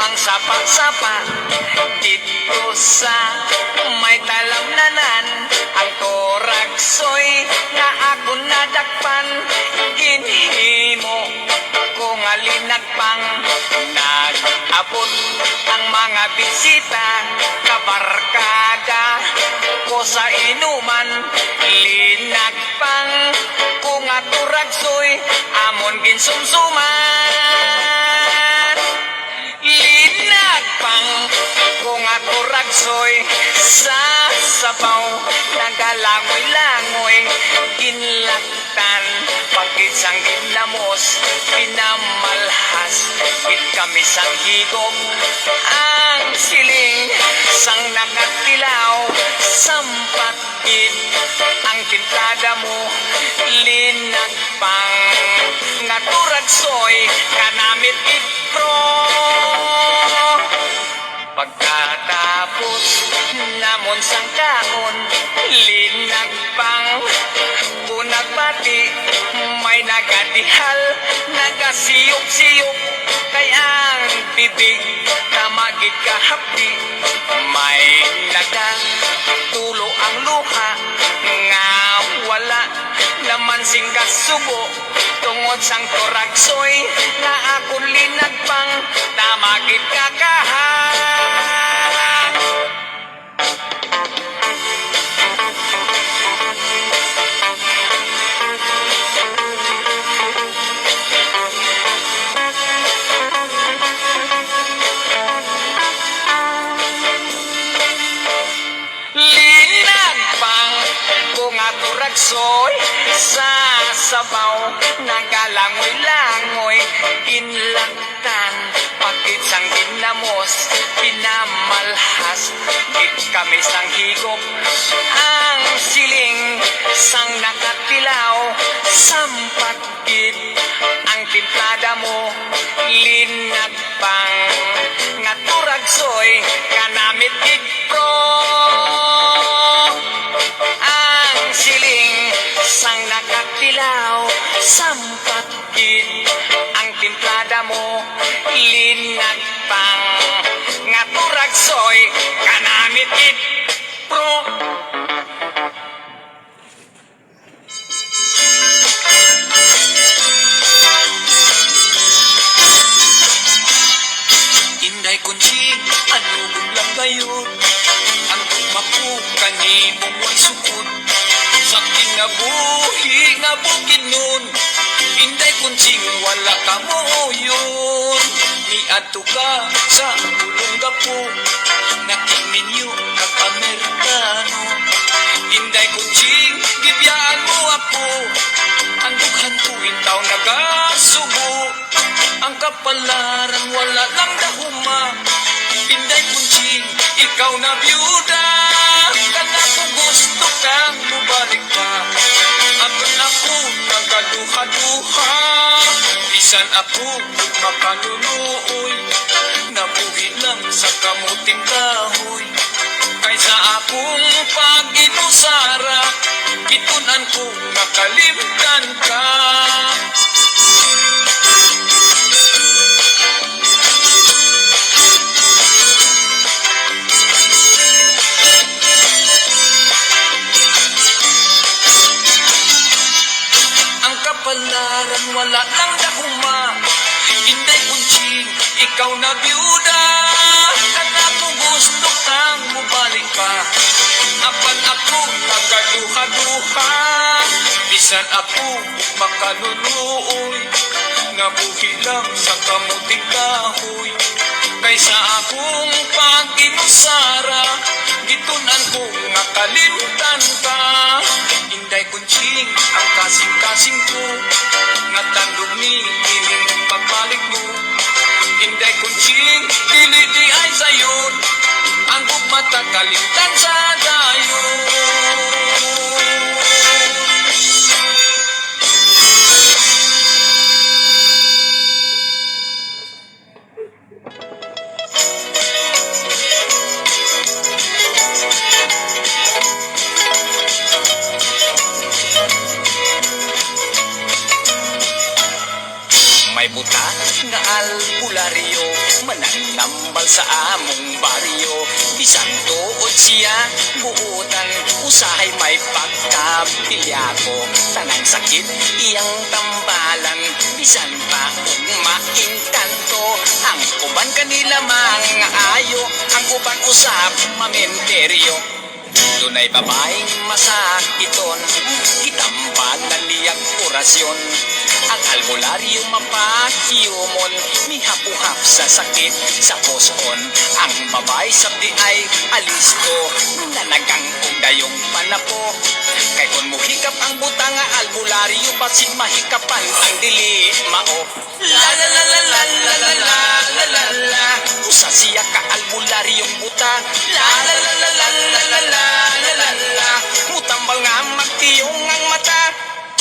ang sapa-sapa dito sa may talamnanan. Ang toraksoy nga ako nadakpan, ginhimo ko nga linagpang. Nag-abot ang mga bisita, kabarkada ko sa inuman. Linagpang ko nga toraksoy, amon ginsumsuman. Linagpang ko nga toraksoy, sa sabaw nagalangoy-langoy. Ginlaktan pagkit sang ginlamos, pinamalhas kit kami sang higop. Ang siling sang nakatilaw, sampat gid ang timplada mo. Linagpang nga toraksoy, kanamit ipro. Pagkatapos namon sang kaon, linagpang nagbati, may nagadihal, nagasiyok-siyok, kay ang bibig tamagid kahapdi. May nagatulo ang luha, nga wala naman sing kasubo. Tungod sang toraksoy, na akong linagpang, tamagid kakahal. Toraksoy, sa sabaw nagalangoy-langoy. Ginlaktan pagkit sang ginlamos, pinamalhas gid kami sang higop. Ang siling sang nakatilaw, sampat gid ang timplada mo. Linagpang nga toraksoy, kanamit gid pro. Siling sang nakatilaw, sampat gid ang timplada mo. Linagpang nga toraksoy, kanamit gid pro. Inday kunjing, ano lang gayon, ang tumapo kanimong way sukod. Sa kinabuhi nga bukid nun, inday kunjing wala ka mo yun. Niadto ka sa ulong gapo, nakininyo kag-Amerikano. Inday kunjing, gibiyaan mo ako, ang dughan tuwing taw nagasubo. Ang kapalaran wala lang dahuma, inday kunjing, ikaw na byuda. Kana ko gusto kang mubalik pa, apan ako nagaduha-duha. Bisan ako makanunuoy, nabuhi lang sa kamuting kahoy. Kaysa akong pag-inusara, kitunan ko nakalimtan ka. Kapalaran wala lang dahuma, inday kunjing, ikaw na byuda. Kana ko gusto kang mubalik pa, apan ako nagaduha-duha. Bisan ako makanunuoy, nabuhi lang sa kamuting kahoy. Kaysa akong pag-inusara, gitunan ko nakalimtan ka. Inday kunjing, ang kasing-kasing ko, nga tandog ni ining pagbalik mo. Inday kunjing, dili di ay sayon, ang gugmata kalimtan sa dayon. May buta nga albularyo, mananambal sa among baryo. Bisan tuod siya buutan, usahay may pagkapilyako. Tanang sakit iyang tambalan, bisan pa ug maingkanto. Ang uban kanila mga ayo, ang uban usab mamenteryo. Dunay babaeng masakiton, itambalan niyang orasyon. Ang albularyo mapahiyumon, mihapuhap sa sakit sa puson. Ang babay sabdi ay alisto, nanagang og dayong panapo. Kay kun mohikap ang buta nga albularyo, basit mahikapan ang dili mao. La la la la la la la la la la la, usa siya ka albularyong buta. La la la la la la la la la la la, mutambal nga magtiyong ang mata.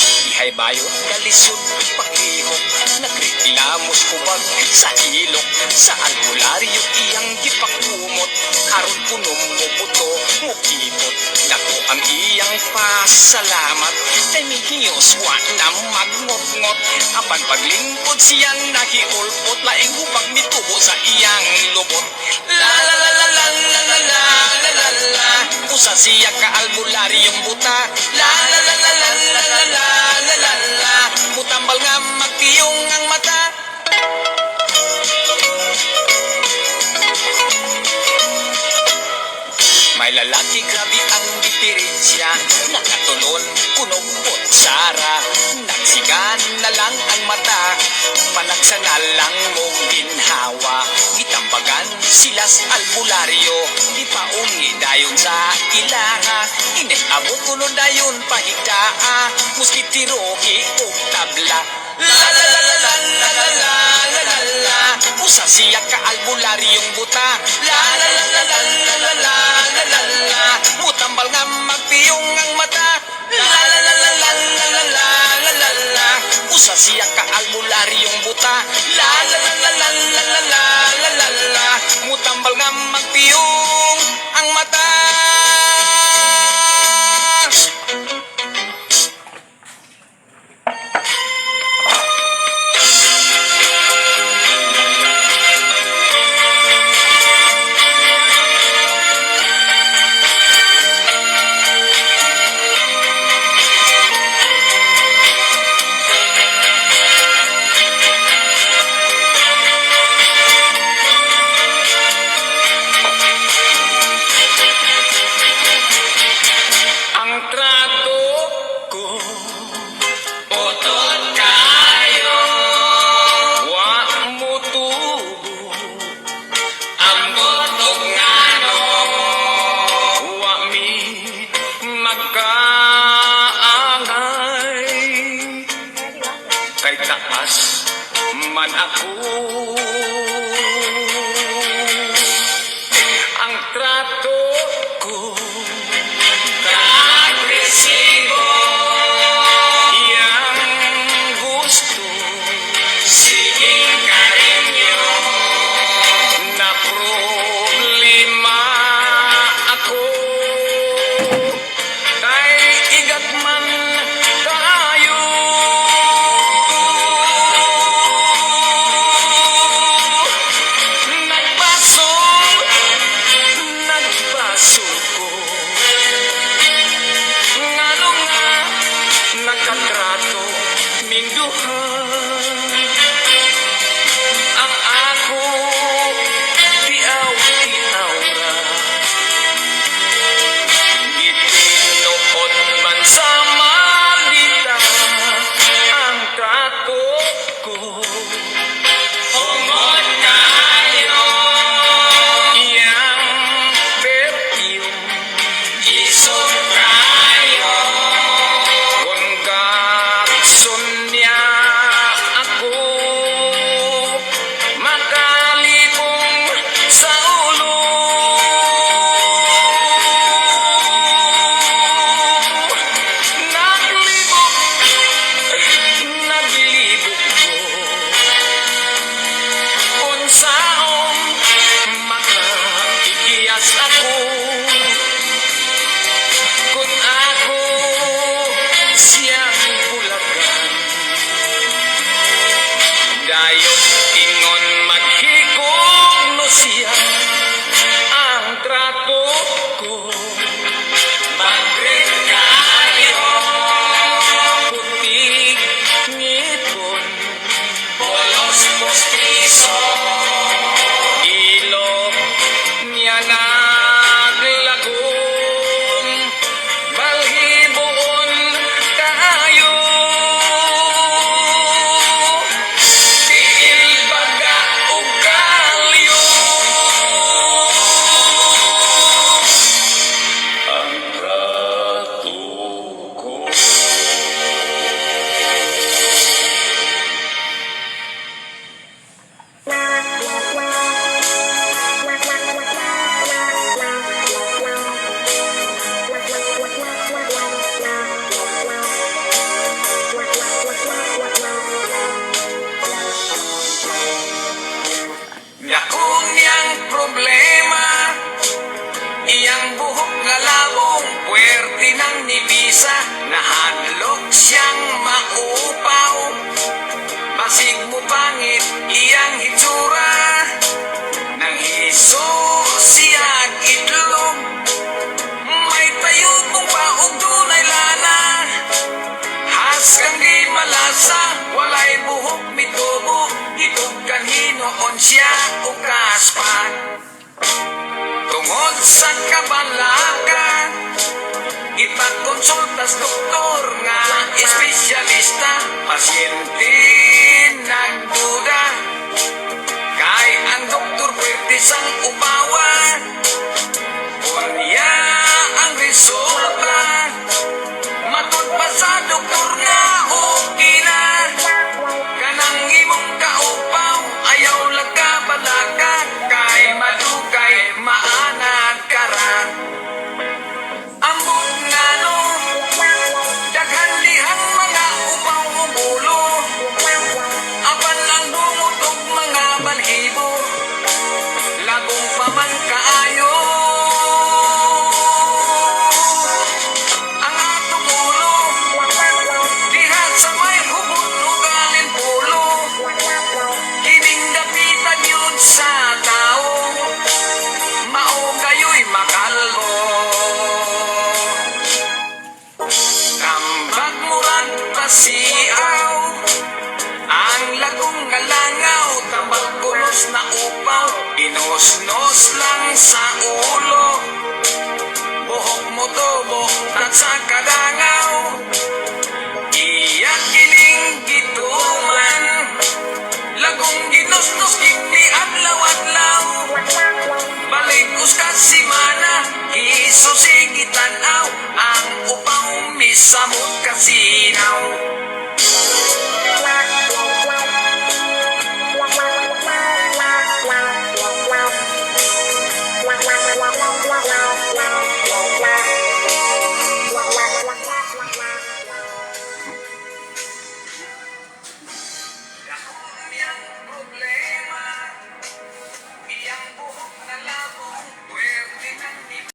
Ihay bayot kalisod pakihok, nagreklamos kubag sa ilok. Sa albularyo iyang gipakumot, aron kunom mo buto mo kibot. Dako ang iyang pasalamat, kay mihiyos wa na magngot-ngot. Apan paglingkod siyang nahiulpot, laing hubag mitubo sa iyang lubot. La la la la la la la la la la la, usa siya ka albularyong buta. La la la la la la la la la la la, mutambal nga magtiyong ang mata. May lalaki grabe ang diferensya, nakatulon kunupot sara. Nagsigan na lang ang mata, panagsana lang mong ginhawa. Gitambagan silas albularyo, ipaungi dayon sa ilaha. Inekabot kuno dayon pahigaa, muskitiroki o tabla. La la la la la la la la la la la, usa siya ka albularyong buta. La la la la la la la la la la la, mutambal nga magpiyong ang mata. La la la la la la la la la la la, usa siya ka albularyong buta. La la la la la la la la la la la, mutambal nga magpiyong ang mata. Kay taas man ako, ang trato ko agresibo. Yang gusto siging karinyo, na problema ako. Kay igat man tayo, mas doktor nga espesyalista, pasyente nagduda. Kay ang doktor pwede sang upawa, unya ang resulta. Matod pa sa doktor nga okay na, kanang imong kaupaw ayaw lagka-balaka. Kay madugay maanag kara. Ambot nga no, daghan lihang mga upaw o bulo, apan ang bungot og mga balhibo, lagong pa man kaayo. Ang atong ulo, diha sa may hubot o galing pulo, kining dapitan yun sa tao, mao kayo'y makalbo. Tambak murag pasiaw, ang lagong ngalangaw, tambak kulos na upaw, inosnos lang sa